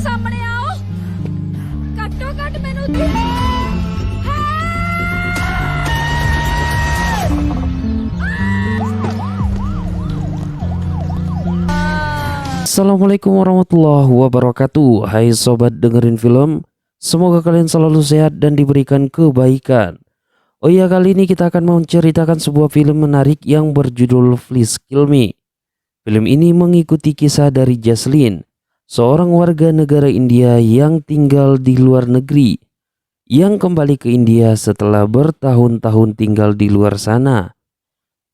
ਸਾਹਮਣੇ ਆਓ ਘੱਟੋ ਘੱਟ ਮੈਨੂੰ ਦਿਓ। Assalamualaikum warahmatullahi wabarakatuh. Hai sobat dengerin film, semoga kalian selalu sehat dan diberikan kebaikan. Oh iya, kali ini kita akan menceritakan sebuah film menarik yang berjudul Please Kill Me. Film ini mengikuti kisah dari Jaslyn, seorang warga negara India yang tinggal di luar negeri, yang kembali ke India setelah bertahun-tahun tinggal di luar sana.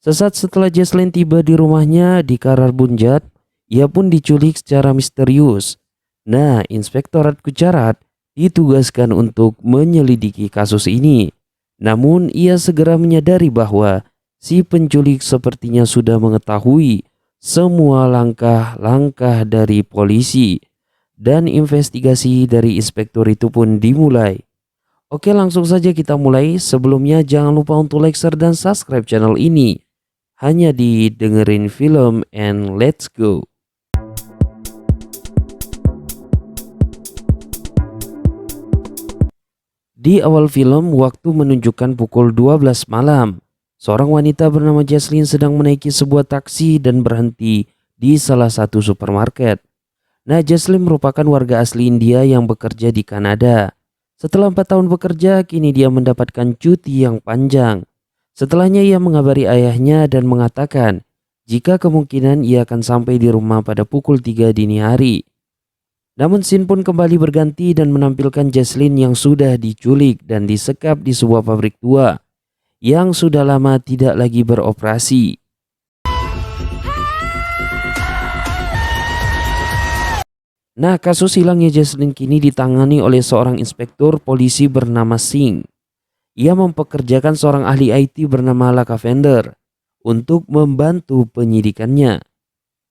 Sesaat setelah Jaslyn tiba di rumahnya di Karar Punjab, ia pun diculik secara misterius. Nah, Inspektorat Gujarat ditugaskan untuk menyelidiki kasus ini. Namun, ia segera menyadari bahwa si penculik sepertinya sudah mengetahui semua langkah-langkah dari polisi. Dan investigasi dari inspektur itu pun dimulai. Oke, langsung saja kita mulai. Sebelumnya jangan lupa untuk like, share, dan subscribe channel ini. Hanya di Dengerin Film and let's go. Di awal film, waktu menunjukkan pukul 12 malam. Seorang wanita bernama Jaslyn sedang menaiki sebuah taksi dan berhenti di salah satu supermarket. Nah, Jaslyn merupakan warga asli India yang bekerja di Kanada. Setelah 4 tahun bekerja, kini dia mendapatkan cuti yang panjang. Setelahnya ia mengabari ayahnya dan mengatakan jika kemungkinan ia akan sampai di rumah pada pukul 3 dini hari. Namun scene pun kembali berganti dan menampilkan Jaslyn yang sudah diculik dan disekap di sebuah pabrik tua yang sudah lama tidak lagi beroperasi. Nah, kasus hilangnya Jaslyn kini ditangani oleh seorang inspektur polisi bernama Singh. Ia mempekerjakan seorang ahli IT bernama Lakavender untuk membantu penyidikannya.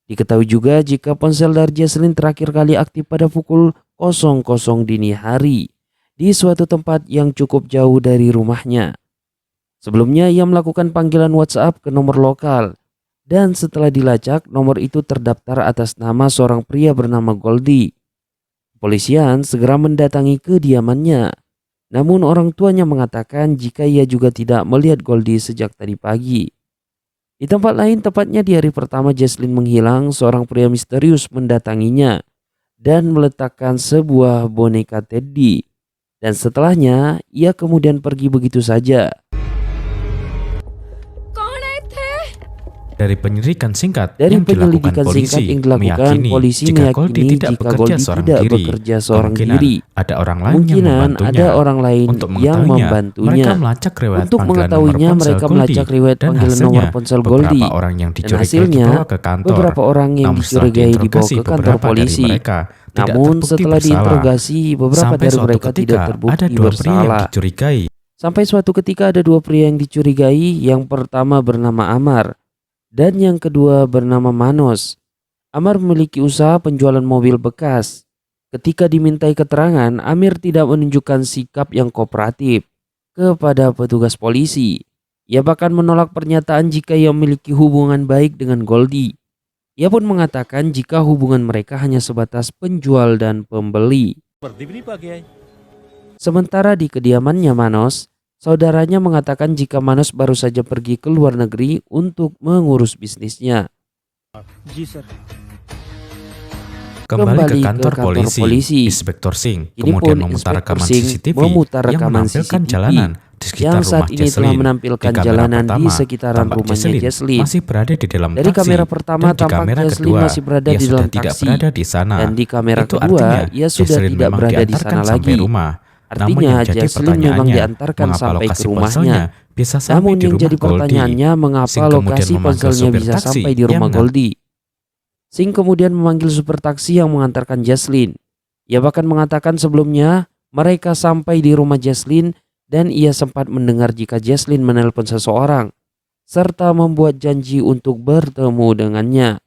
Diketahui juga jika ponsel dari Jaslyn terakhir kali aktif pada pukul 00 dini hari di suatu tempat yang cukup jauh dari rumahnya. Sebelumnya ia melakukan panggilan WhatsApp ke nomor lokal dan setelah dilacak nomor itu terdaftar atas nama seorang pria bernama Goldie. Kepolisian segera mendatangi kediamannya. Namun orang tuanya mengatakan jika ia juga tidak melihat Goldie sejak tadi pagi. Di tempat lain, tepatnya di hari pertama Jaslyn menghilang, seorang pria misterius mendatanginya dan meletakkan sebuah boneka Teddy. Dan setelahnya, ia kemudian pergi begitu saja. Dari penyelidikan singkat yang dilakukan polisi meyakini jika Goldie tidak bekerja seorang diri, ada orang lain yang membantunya. Mereka melacak riwayat panggilan nomor ponsel Goldie. Beberapa orang yang dicurigai dibawa ke kantor. Beberapa orang yang dicurigai dibawa ke kantor polisi. Namun setelah diinterogasi, beberapa dari mereka tidak terbukti bersalah. Sampai suatu ketika ada 2 pria yang dicurigai. Yang pertama bernama Amar dan yang kedua bernama Manos. Amar memiliki usaha penjualan mobil bekas. Ketika dimintai keterangan, Amir tidak menunjukkan sikap yang kooperatif kepada petugas polisi. Ia bahkan menolak pernyataan jika ia memiliki hubungan baik dengan Goldie. Ia pun mengatakan jika hubungan mereka hanya sebatas penjual dan pembeli. Sementara di kediamannya Manos, saudaranya mengatakan jika Manos baru saja pergi ke luar negeri untuk mengurus bisnisnya. Kembali ke kantor polisi, Inspektur Singh kemudian memutar rekaman CCTV yang menampilkan jalanan di sekitar rumah Jaslyn. Menampilkan jalanan di sekitaran rumahnya Jaslyn. Masih berada di dalam taksi. Dari kamera pertama tampak Jaslyn masih berada di dalam taksi. Dan di kamera kedua ia sudah tidak berada di sana lagi. Artinya Jaslyn memang diantarkan sampai ke rumahnya. Namun yang jadi pertanyaannya, mengapa lokasi ponselnya bisa sampai di rumah Goldie? Singh kemudian memanggil supir taksi yang mengantarkan Jaslyn. Ia bahkan mengatakan sebelumnya mereka sampai di rumah Jaslyn dan ia sempat mendengar jika Jaslyn menelpon seseorang serta membuat janji untuk bertemu dengannya.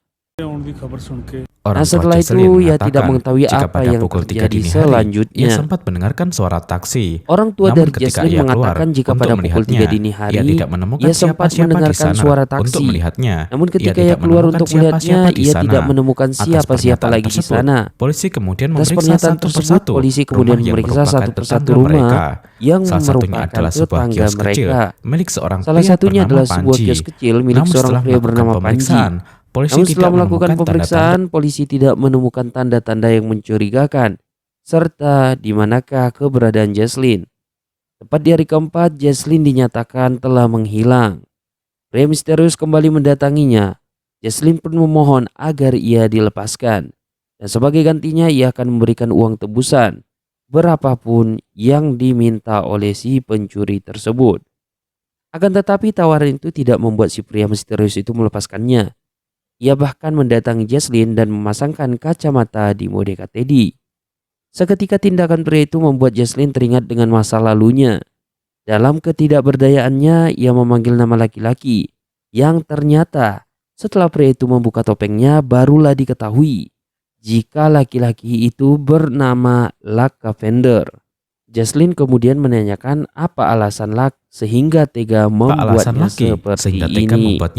Orang Nah, tua setelah Jesslyn itu ia mengatakan tidak mengetahui jika apa pada yang pukul 3 terjadi dini hari, ia selanjutnya. sempat mendengarkan suara taksi. Orang tua Namun dari ketika Jesslyn ia keluar mengatakan jika untuk pada pukul 3 melihatnya, dini ia hari tidak menemukan ia sempat siapa-siapa di mendengarkan sana suara untuk taksi. melihatnya. Namun Ia ketika ia tidak keluar menemukan untuk melihatnya, siapa-siapa di ia sana. tidak menemukan Atas siapa-siapa pernyataan lagi di tersebut, sana. polisi kemudian Atas memeriksa pernyataan satu tersebut, persatu polisi kemudian rumah yang memeriksa merupakan satu persatu tetangga rumah mereka. yang Salah satunya merupakan adalah sebuah tetangga kios kecil mereka. milik seorang Salah pria satunya bernama adalah sebuah Panji. kios kecil milik Namun seorang setelah pria melakukan bernama Panji. pemeriksaan, polisi Namun tidak setelah melakukan menemukan tanda-tanda pemeriksaan, polisi tidak menemukan tanda-tanda yang mencurigakan serta di manakah keberadaan Jesslyn. Tepat di hari keempat, Jesslyn dinyatakan telah menghilang. Pria misterius kembali mendatanginya. Jesslyn pun memohon agar ia dilepaskan. Dan sebagai gantinya ia akan memberikan uang tebusan berapapun yang diminta oleh si pencuri tersebut. Akan tetapi tawaran itu tidak membuat si pria misterius itu melepaskannya. Ia bahkan mendatangi Jesslyn dan memasangkan kacamata di Modeka Teddy. Seketika tindakan pria itu membuat Jesslyn teringat dengan masa lalunya. Dalam ketidakberdayaannya, ia memanggil nama laki-laki yang ternyata setelah pria itu membuka topengnya barulah diketahui jika laki-laki itu bernama Luck Cavender. Jesslyn kemudian menanyakan apa alasan Luck sehingga tega membuatnya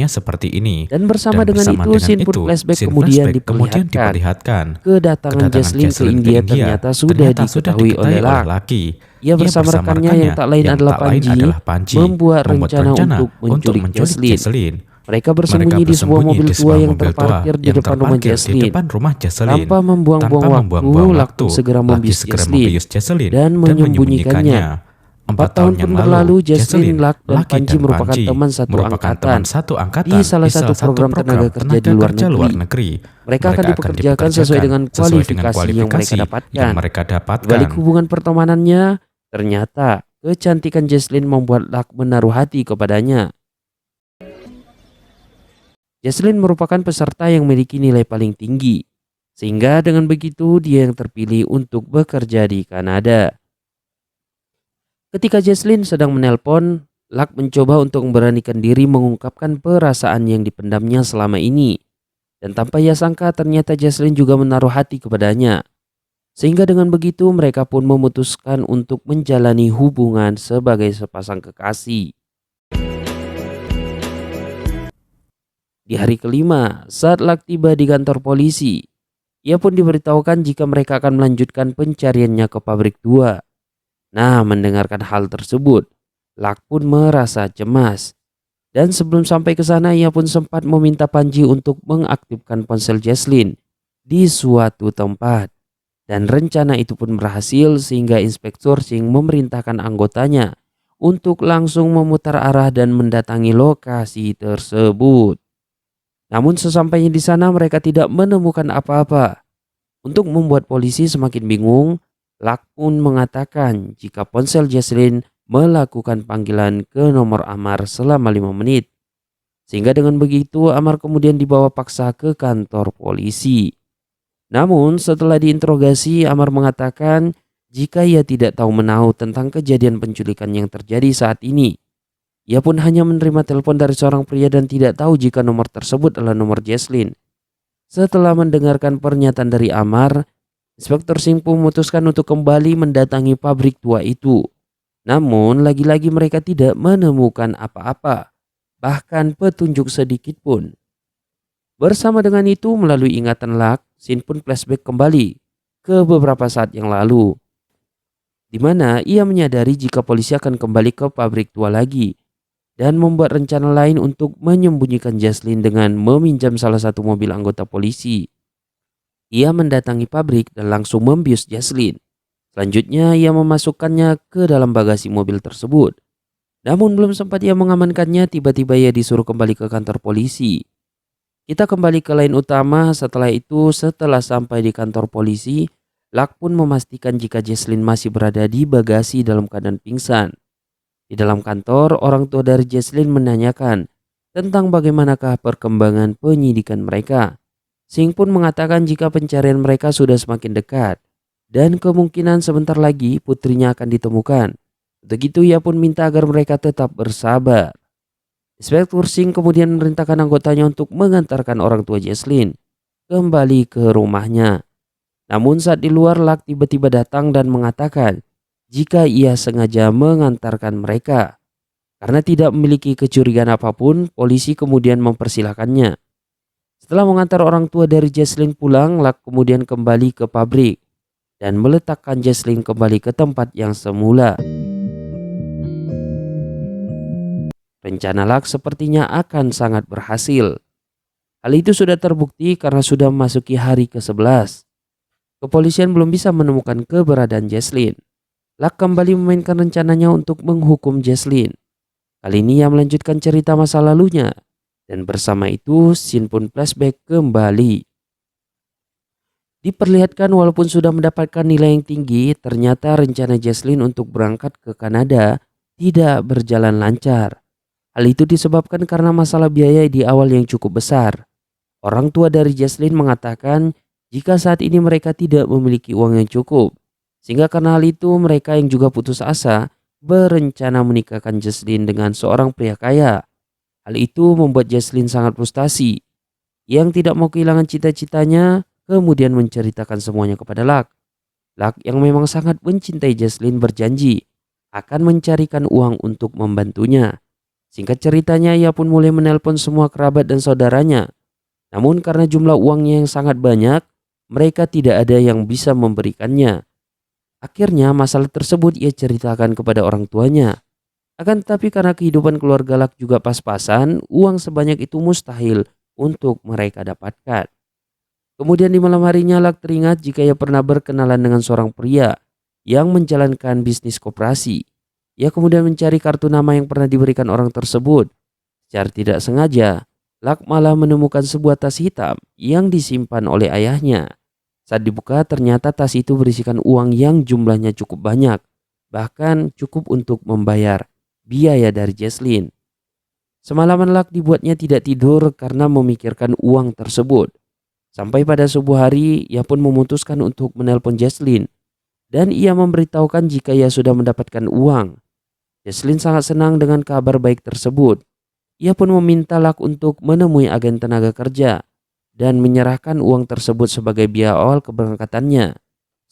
seperti ini. Dan bersama dengan itu, scene flashback kemudian diperlihatkan. Kedatangan Jesslyn ke India ternyata sudah diketahui oleh Luck. Ia bersama rekannya yang tak lain adalah Panji membuat rencana untuk menculik Jesslyn. Mereka bersembunyi di sebuah mobil tua yang terparkir di depan rumah Jesslyn. Tanpa membuang-buang waktu, Luck segera membius Jesslyn dan menyembunyikannya. 4 tahun pun berlalu, Jesslyn, Luck, dan Panji merupakan teman satu angkatan di salah satu program tenaga kerja di luar negeri. Mereka akan dipekerjakan sesuai dengan kualifikasi yang mereka dapatkan. Di balik hubungan pertemanannya, ternyata kecantikan Jesslyn membuat Luck menaruh hati kepadanya. Jesslyn merupakan peserta yang memiliki nilai paling tinggi, sehingga dengan begitu dia yang terpilih untuk bekerja di Kanada. Ketika Jesslyn sedang menelpon, Luck mencoba untuk memberanikan diri mengungkapkan perasaan yang dipendamnya selama ini. Dan tanpa ia sangka ternyata Jesslyn juga menaruh hati kepadanya. Sehingga dengan begitu mereka pun memutuskan untuk menjalani hubungan sebagai sepasang kekasih. Di hari kelima, saat Luck tiba di kantor polisi, ia pun diberitahukan jika mereka akan melanjutkan pencariannya ke pabrik 2. Nah, mendengarkan hal tersebut, Luck pun merasa cemas. Dan sebelum sampai ke sana, ia pun sempat meminta Panji untuk mengaktifkan ponsel Jesslyn di suatu tempat. Dan rencana itu pun berhasil sehingga Inspektur Singh memerintahkan anggotanya untuk langsung memutar arah dan mendatangi lokasi tersebut. Namun sesampainya di sana mereka tidak menemukan apa-apa. Untuk membuat polisi semakin bingung, Luck pun mengatakan jika ponsel Jesslyn melakukan panggilan ke nomor Amar selama 5 menit. Sehingga dengan begitu Amar kemudian dibawa paksa ke kantor polisi. Namun setelah diinterogasi, Amar mengatakan jika ia tidak tahu menahu tentang kejadian penculikan yang terjadi saat ini. Ia pun hanya menerima telepon dari seorang pria dan tidak tahu jika nomor tersebut adalah nomor Jesslyn. Setelah mendengarkan pernyataan dari Amar, Inspektur Singh pun memutuskan untuk kembali mendatangi pabrik tua itu. Namun lagi-lagi mereka tidak menemukan apa-apa, bahkan petunjuk sedikit pun. Bersama dengan itu, melalui ingatan Luck, Shin pun flashback kembali ke beberapa saat yang lalu, di mana ia menyadari jika polisi akan kembali ke pabrik tua lagi dan membuat rencana lain untuk menyembunyikan Jesslyn dengan meminjam salah satu mobil anggota polisi. Ia mendatangi pabrik dan langsung membius Jesslyn. Selanjutnya ia memasukkannya ke dalam bagasi mobil tersebut. Namun belum sempat ia mengamankannya, tiba-tiba ia disuruh kembali ke kantor polisi. Kita kembali ke lain utama. Setelah itu, setelah sampai di kantor polisi, Luck pun memastikan jika Jesslyn masih berada di bagasi dalam keadaan pingsan. Di dalam kantor, orang tua dari Jesslyn menanyakan tentang bagaimanakah perkembangan penyidikan mereka. Singh pun mengatakan jika pencarian mereka sudah semakin dekat dan kemungkinan sebentar lagi putrinya akan ditemukan. Untuk itu ia pun minta agar mereka tetap bersabar. Inspektur Singh kemudian memerintahkan anggotanya untuk mengantarkan orang tua Jesslyn kembali ke rumahnya. Namun saat di luar, Luck tiba-tiba datang dan mengatakan jika ia sengaja mengantarkan mereka. Karena tidak memiliki kecurigaan apapun, polisi kemudian mempersilahkannya. Setelah mengantar orang tua dari Jesslyn pulang, Luck kemudian kembali ke pabrik dan meletakkan Jesslyn kembali ke tempat yang semula. Rencana Luck sepertinya akan sangat berhasil. Hal itu sudah terbukti karena sudah memasuki hari ke-11. Kepolisian belum bisa menemukan keberadaan Jesslyn. Luck kembali memainkan rencananya untuk menghukum Jesslyn. Kali ini ia melanjutkan cerita masa lalunya, dan bersama itu scene pun flashback kembali. Diperlihatkan walaupun sudah mendapatkan nilai yang tinggi, ternyata rencana Jesslyn untuk berangkat ke Kanada tidak berjalan lancar. Hal itu disebabkan karena masalah biaya di awal yang cukup besar. Orang tua dari Jesslyn mengatakan jika saat ini mereka tidak memiliki uang yang cukup, sehingga karena hal itu mereka yang juga putus asa berencana menikahkan Jesslyn dengan seorang pria kaya. Hal itu membuat Jesslyn sangat frustasi. Yang tidak mau kehilangan cita-citanya kemudian menceritakan semuanya kepada Luck. Luck yang memang sangat mencintai Jesslyn berjanji akan mencarikan uang untuk membantunya. Singkat ceritanya, ia pun mulai menelpon semua kerabat dan saudaranya. Namun karena jumlah uangnya yang sangat banyak, mereka tidak ada yang bisa memberikannya. Akhirnya masalah tersebut ia ceritakan kepada orang tuanya. Akan tetapi karena kehidupan keluarga Luck juga pas-pasan, uang sebanyak itu mustahil untuk mereka dapatkan. Kemudian di malam harinya Luck teringat jika ia pernah berkenalan dengan seorang pria yang menjalankan bisnis koperasi. Ia kemudian mencari kartu nama yang pernah diberikan orang tersebut. Secara tidak sengaja, Luck malah menemukan sebuah tas hitam yang disimpan oleh ayahnya. Saat dibuka ternyata tas itu berisikan uang yang jumlahnya cukup banyak, bahkan cukup untuk membayar biaya dari Jesslyn. Semalaman Luck dibuatnya tidak tidur karena memikirkan uang tersebut. Sampai pada subuh hari ia pun memutuskan untuk menelpon Jesslyn dan ia memberitahukan jika ia sudah mendapatkan uang. Jesslyn sangat senang dengan kabar baik tersebut. Ia pun meminta Luck untuk menemui agen tenaga kerja dan menyerahkan uang tersebut sebagai biaya awal keberangkatannya.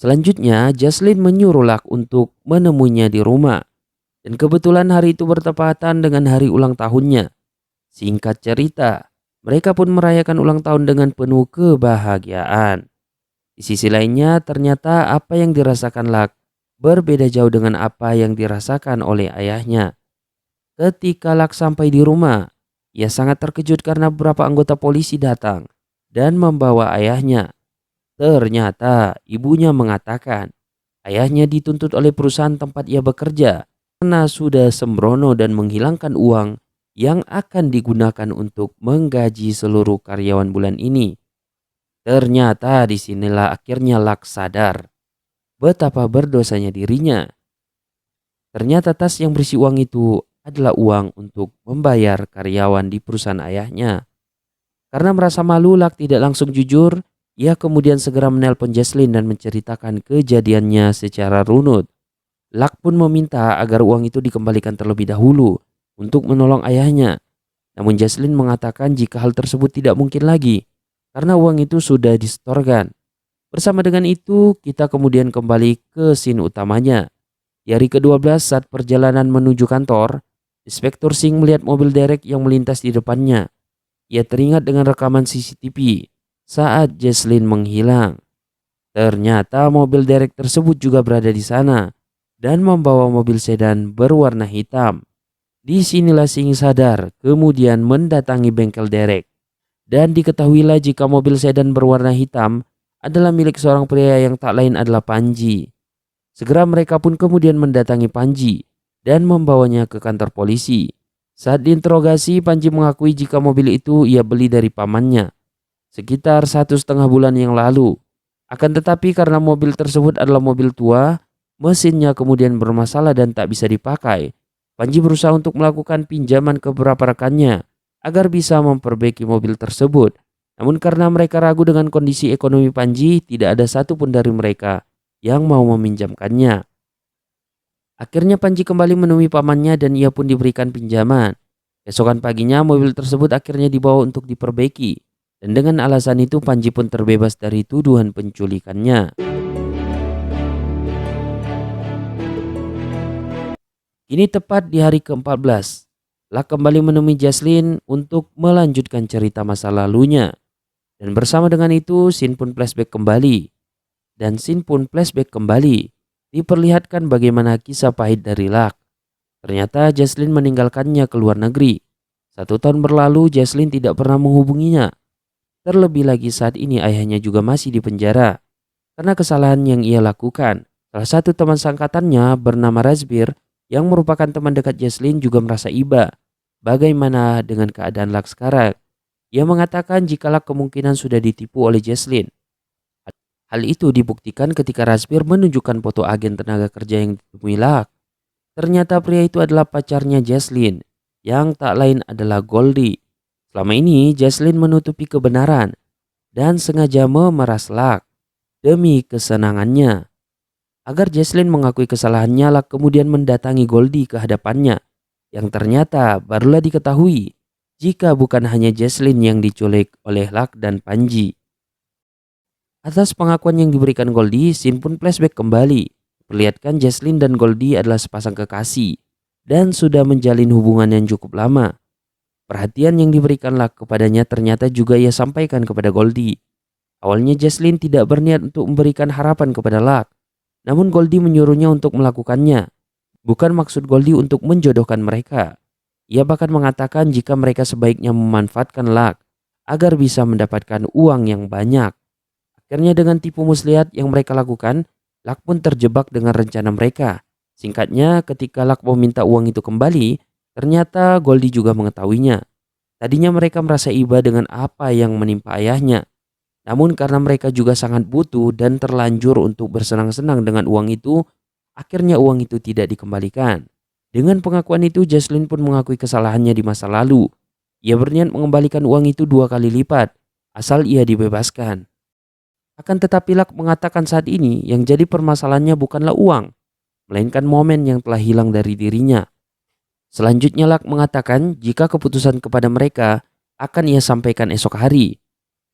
Selanjutnya, Jesslyn menyuruh Luck untuk menemuinya di rumah. Dan kebetulan hari itu bertepatan dengan hari ulang tahunnya. Singkat cerita, mereka pun merayakan ulang tahun dengan penuh kebahagiaan. Di sisi lainnya, ternyata apa yang dirasakan Luck berbeda jauh dengan apa yang dirasakan oleh ayahnya. Ketika Luck sampai di rumah, ia sangat terkejut karena beberapa anggota polisi datang dan membawa ayahnya. Ternyata ibunya mengatakan ayahnya dituntut oleh perusahaan tempat ia bekerja karena sudah sembrono dan menghilangkan uang yang akan digunakan untuk menggaji seluruh karyawan bulan ini. Ternyata disinilah akhirnya Luck sadar betapa berdosanya dirinya. Ternyata tas yang berisi uang itu adalah uang untuk membayar karyawan di perusahaan ayahnya. Karena merasa malu, Luck tidak langsung jujur. Ia kemudian segera menelpon Jesslyn dan menceritakan kejadiannya secara runut. Luck pun meminta agar uang itu dikembalikan terlebih dahulu untuk menolong ayahnya. Namun Jesslyn mengatakan jika hal tersebut tidak mungkin lagi karena uang itu sudah disetorkan. Bersama dengan itu, kita kemudian kembali ke scene utamanya. Di hari ke-12 saat perjalanan menuju kantor, Inspektur Singh melihat mobil derek yang melintas di depannya. Ia teringat dengan rekaman CCTV saat Jesslyn menghilang. Ternyata mobil derek tersebut juga berada di sana dan membawa mobil sedan berwarna hitam. Disinilah Singh sadar, kemudian mendatangi bengkel derek. Dan diketahuilah jika mobil sedan berwarna hitam adalah milik seorang pria yang tak lain adalah Panji. Segera mereka pun kemudian mendatangi Panji dan membawanya ke kantor polisi. Saat diinterogasi, Panji mengakui jika mobil itu ia beli dari pamannya sekitar 1,5 bulan yang lalu. Akan tetapi karena mobil tersebut adalah mobil tua, mesinnya kemudian bermasalah dan tak bisa dipakai. Panji berusaha untuk melakukan pinjaman ke beberapa rekannya agar bisa memperbaiki mobil tersebut. Namun karena mereka ragu dengan kondisi ekonomi Panji, tidak ada satupun dari mereka yang mau meminjamkannya. Akhirnya Panji kembali menemui pamannya dan ia pun diberikan pinjaman. Keesokan paginya mobil tersebut akhirnya dibawa untuk diperbaiki. Dan dengan alasan itu Panji pun terbebas dari tuduhan penculikannya. Kini tepat di hari ke-14, Luck kembali menemui Jaslyn untuk melanjutkan cerita masa lalunya. Dan bersama dengan itu scene pun flashback kembali. Diperlihatkan bagaimana kisah pahit dari Luck. Ternyata Jaslyn meninggalkannya ke luar negeri. 1 tahun berlalu Jaslyn tidak pernah menghubunginya. Terlebih lagi saat ini ayahnya juga masih di penjara karena kesalahan yang ia lakukan. Salah satu teman seangkatannya bernama Razbir yang merupakan teman dekat Jaslyn juga merasa iba. Bagaimana dengan keadaan Luck sekarang? Ia mengatakan jika Luck kemungkinan sudah ditipu oleh Jaslyn. Hal itu dibuktikan ketika Razbir menunjukkan foto agen tenaga kerja yang ditemui Luck. Ternyata pria itu adalah pacarnya Jaslyn, yang tak lain adalah Goldie. Selama ini Jaslyn menutupi kebenaran dan sengaja memeras Luck demi kesenangannya. Agar Jaslyn mengakui kesalahannya, Luck kemudian mendatangi Goldie ke hadapannya, yang ternyata barulah diketahui jika bukan hanya Jaslyn yang diculik oleh Luck dan Panji. Atas pengakuan yang diberikan Goldie, scene pun flashback kembali. Perlihatkan Jaslyn dan Goldie adalah sepasang kekasih dan sudah menjalin hubungan yang cukup lama. Perhatian yang diberikan Luck kepadanya ternyata juga ia sampaikan kepada Goldie. Awalnya Jaslyn tidak berniat untuk memberikan harapan kepada Luck, namun Goldie menyuruhnya untuk melakukannya. Bukan maksud Goldie untuk menjodohkan mereka. Ia bahkan mengatakan jika mereka sebaiknya memanfaatkan Luck agar bisa mendapatkan uang yang banyak. Akhirnya dengan tipu muslihat yang mereka lakukan, Luck pun terjebak dengan rencana mereka. Singkatnya, ketika Luck meminta uang itu kembali, ternyata Goldie juga mengetahuinya. Tadinya mereka merasa iba dengan apa yang menimpa ayahnya. Namun karena mereka juga sangat butuh dan terlanjur untuk bersenang-senang dengan uang itu, akhirnya uang itu tidak dikembalikan. Dengan pengakuan itu, Jaslyn pun mengakui kesalahannya di masa lalu. Ia berniat mengembalikan uang itu 2 kali lipat, asal ia dibebaskan. Akan tetapi Luck mengatakan saat ini yang jadi permasalahannya bukanlah uang, melainkan momen yang telah hilang dari dirinya. Selanjutnya Luck mengatakan jika keputusan kepada mereka akan ia sampaikan esok hari,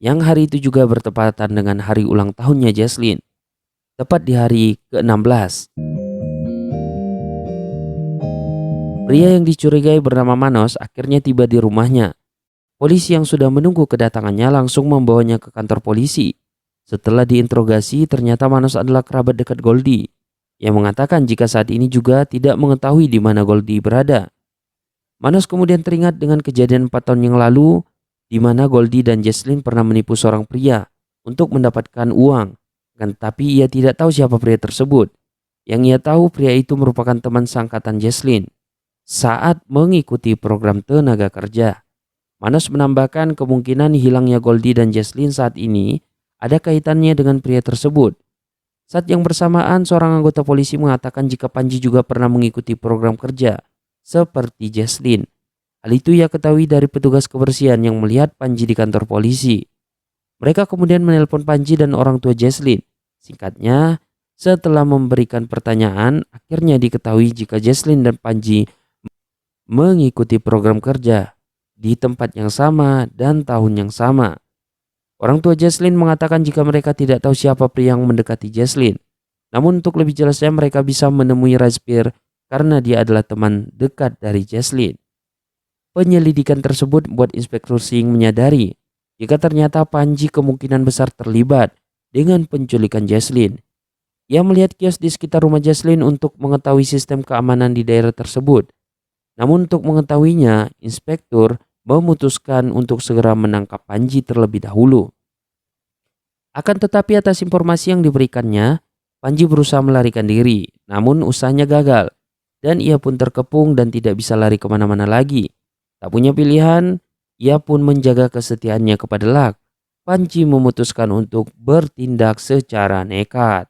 yang hari itu juga bertepatan dengan hari ulang tahunnya Jaslyn, tepat di hari ke-16. Pria yang dicurigai bernama Manos akhirnya tiba di rumahnya. Polisi yang sudah menunggu kedatangannya langsung membawanya ke kantor polisi. Setelah diinterogasi, ternyata Manos adalah kerabat dekat Goldie, yang mengatakan jika saat ini juga tidak mengetahui di mana Goldie berada. Manos kemudian teringat dengan kejadian 4 tahun yang lalu, di mana Goldie dan Jaslyn pernah menipu seorang pria untuk mendapatkan uang. Tapi ia tidak tahu siapa pria tersebut. Yang ia tahu pria itu merupakan teman seangkatan Jaslyn saat mengikuti program tenaga kerja. Manos menambahkan kemungkinan hilangnya Goldie dan Jaslyn saat ini ada kaitannya dengan pria tersebut. Saat yang bersamaan, seorang anggota polisi mengatakan jika Panji juga pernah mengikuti program kerja seperti Jaslyn. Hal itu ia ketahui dari petugas kebersihan yang melihat Panji di kantor polisi. Mereka kemudian menelpon Panji dan orang tua Jaslyn. Singkatnya, setelah memberikan pertanyaan, akhirnya diketahui jika Jaslyn dan Panji mengikuti program kerja di tempat yang sama dan tahun yang sama. Orang tua Jaslyn mengatakan jika mereka tidak tahu siapa pria yang mendekati Jaslyn. Namun untuk lebih jelasnya mereka bisa menemui Razbir karena dia adalah teman dekat dari Jaslyn. Penyelidikan tersebut membuat Inspektur Singh menyadari jika ternyata Panji kemungkinan besar terlibat dengan penculikan Jaslyn. Ia melihat kios di sekitar rumah Jaslyn untuk mengetahui sistem keamanan di daerah tersebut. Namun untuk mengetahuinya, Inspektur memutuskan untuk segera menangkap Panji terlebih dahulu. Akan tetapi atas informasi yang diberikannya, Panji berusaha melarikan diri, namun usahanya gagal dan ia pun terkepung dan tidak bisa lari kemana-mana lagi. Tak punya pilihan, ia pun menjaga kesetiaannya kepada Luck. Panji memutuskan untuk bertindak secara nekat.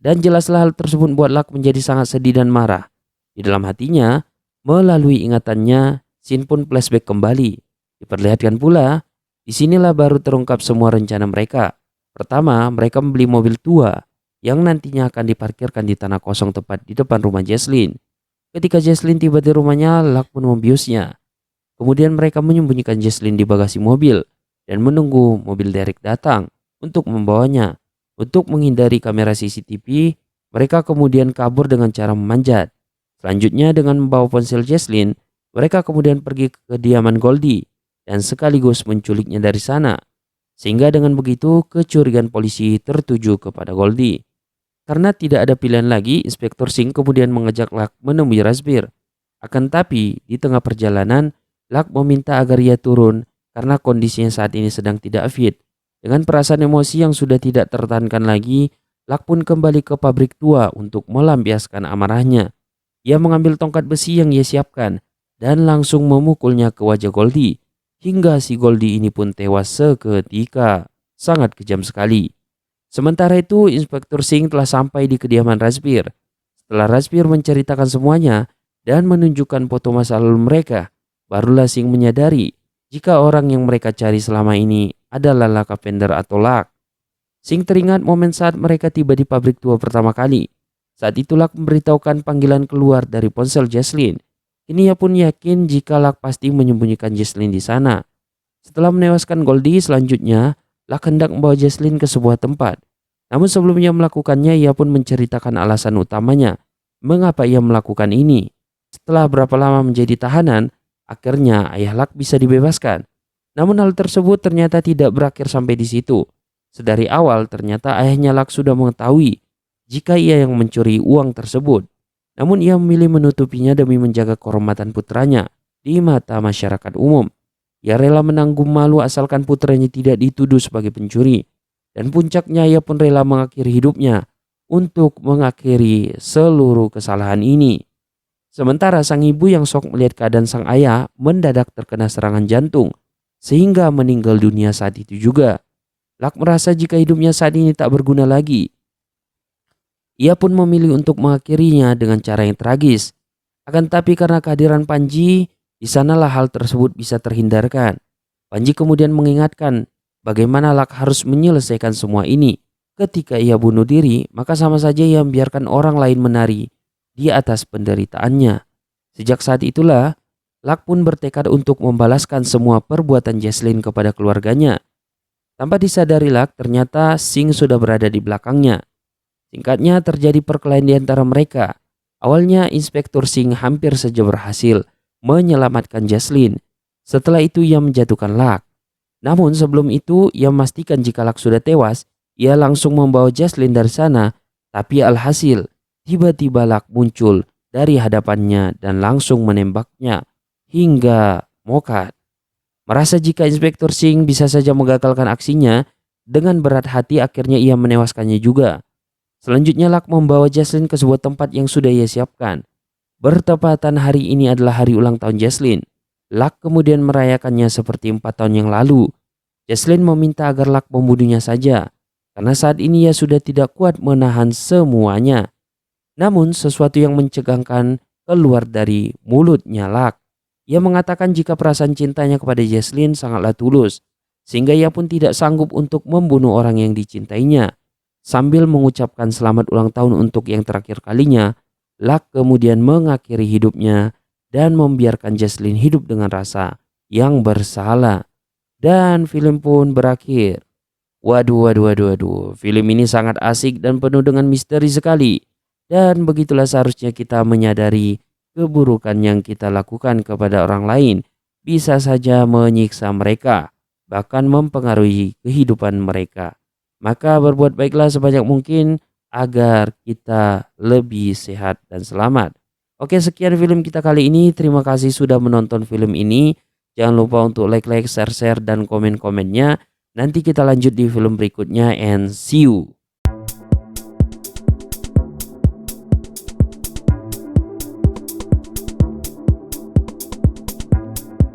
Dan jelaslah hal tersebut membuat Luck menjadi sangat sedih dan marah. Di dalam hatinya, melalui ingatannya, scene pun flashback kembali. Diperlihatkan pula, disinilah baru terungkap semua rencana mereka. Pertama, mereka membeli mobil tua yang nantinya akan diparkirkan di tanah kosong tepat di depan rumah Jaslyn. Ketika Jesslyn tiba di rumahnya, Luck pun membiusnya. Kemudian mereka menyembunyikan Jesslyn di bagasi mobil dan menunggu mobil Derek datang untuk membawanya. Untuk menghindari kamera CCTV, mereka kemudian kabur dengan cara memanjat. Selanjutnya dengan membawa ponsel Jesslyn, mereka kemudian pergi ke kediaman Goldie dan sekaligus menculiknya dari sana. Sehingga dengan begitu kecurigaan polisi tertuju kepada Goldie. Karena tidak ada pilihan lagi, Inspektur Singh kemudian mengajak Luck menemui Razbir. Akan tapi di tengah perjalanan, Luck meminta agar ia turun karena kondisinya saat ini sedang tidak fit. Dengan perasaan emosi yang sudah tidak tertahankan lagi, Luck pun kembali ke pabrik tua untuk melampiaskan amarahnya. Ia mengambil tongkat besi yang ia siapkan dan langsung memukulnya ke wajah Goldie. Hingga si Goldie ini pun tewas seketika. Sangat kejam sekali. Sementara itu, Inspektur Singh telah sampai di kediaman Razbir. Setelah Razbir menceritakan semuanya dan menunjukkan foto masa lalu mereka, barulah Singh menyadari jika orang yang mereka cari selama ini adalah Luck Carpenter atau Luck. Singh teringat momen saat mereka tiba di pabrik tua pertama kali. Saat itu Luck memberitahukan panggilan keluar dari ponsel Jesslyn. Kini ia pun yakin jika Luck pasti menyembunyikan Jesslyn di sana. Setelah menewaskan Goldie, selanjutnya Luck hendak membawa Jesslyn ke sebuah tempat. Namun sebelumnya melakukannya, ia pun menceritakan alasan utamanya mengapa ia melakukan ini. Setelah berapa lama menjadi tahanan, akhirnya ayah Luck bisa dibebaskan. Namun hal tersebut ternyata tidak berakhir sampai di situ. Sedari awal ternyata ayahnya Luck sudah mengetahui jika ia yang mencuri uang tersebut. Namun ia memilih menutupinya demi menjaga kehormatan putranya di mata masyarakat umum. Ia rela menanggung malu asalkan putranya tidak dituduh sebagai pencuri. Dan puncaknya ia pun rela mengakhiri hidupnya untuk mengakhiri seluruh kesalahan ini. Sementara sang ibu yang shock melihat keadaan sang ayah mendadak terkena serangan jantung sehingga meninggal dunia saat itu juga. Luck merasa jika hidupnya saat ini tak berguna lagi. Ia pun memilih untuk mengakhirinya dengan cara yang tragis. Akan tapi karena kehadiran Panji, di sanalah hal tersebut bisa terhindarkan. Panji kemudian mengingatkan bagaimana Luck harus menyelesaikan semua ini. Ketika ia bunuh diri, maka sama saja ia membiarkan orang lain menari di atas penderitaannya. Sejak saat itulah, Luck pun bertekad untuk membalaskan semua perbuatan Jesslyn kepada keluarganya. Tanpa disadari Luck, ternyata Singh sudah berada di belakangnya. Singkatnya terjadi perkelahian di antara mereka. Awalnya Inspektur Singh hampir saja berhasil menyelamatkan Jesslyn. Setelah itu ia menjatuhkan Luck. Namun sebelum itu ia memastikan jika Luck sudah tewas, ia langsung membawa Jesslyn dari sana. Tapi alhasil tiba-tiba Luck muncul dari hadapannya dan langsung menembaknya hingga mokat. Merasa jika Inspektur Singh bisa saja menggagalkan aksinya, dengan berat hati akhirnya ia menewaskannya juga. Selanjutnya Luck membawa Jesslyn ke sebuah tempat yang sudah ia siapkan. Bertepatan hari ini adalah hari ulang tahun Jesslyn. Luck kemudian merayakannya seperti 4 tahun yang lalu. Jesslyn meminta agar Luck membunuhnya saja, karena saat ini ia sudah tidak kuat menahan semuanya. Namun sesuatu yang mencegangkan keluar dari mulutnya Luck. Ia mengatakan jika perasaan cintanya kepada Jesslyn sangatlah tulus, sehingga ia pun tidak sanggup untuk membunuh orang yang dicintainya. Sambil mengucapkan selamat ulang tahun untuk yang terakhir kalinya, Luck kemudian mengakhiri hidupnya dan membiarkan Jesslyn hidup dengan rasa yang bersalah. Dan film pun berakhir. Waduh. Film ini sangat asik dan penuh dengan misteri sekali. Dan begitulah seharusnya kita menyadari keburukan yang kita lakukan kepada orang lain bisa saja menyiksa mereka, bahkan mempengaruhi kehidupan mereka. Maka berbuat baiklah sebanyak mungkin agar kita lebih sehat dan selamat. Oke, sekian film kita kali ini. Terima kasih sudah menonton film ini. Jangan lupa untuk like, share, dan komen-komennya. Nanti kita lanjut di film berikutnya and see you.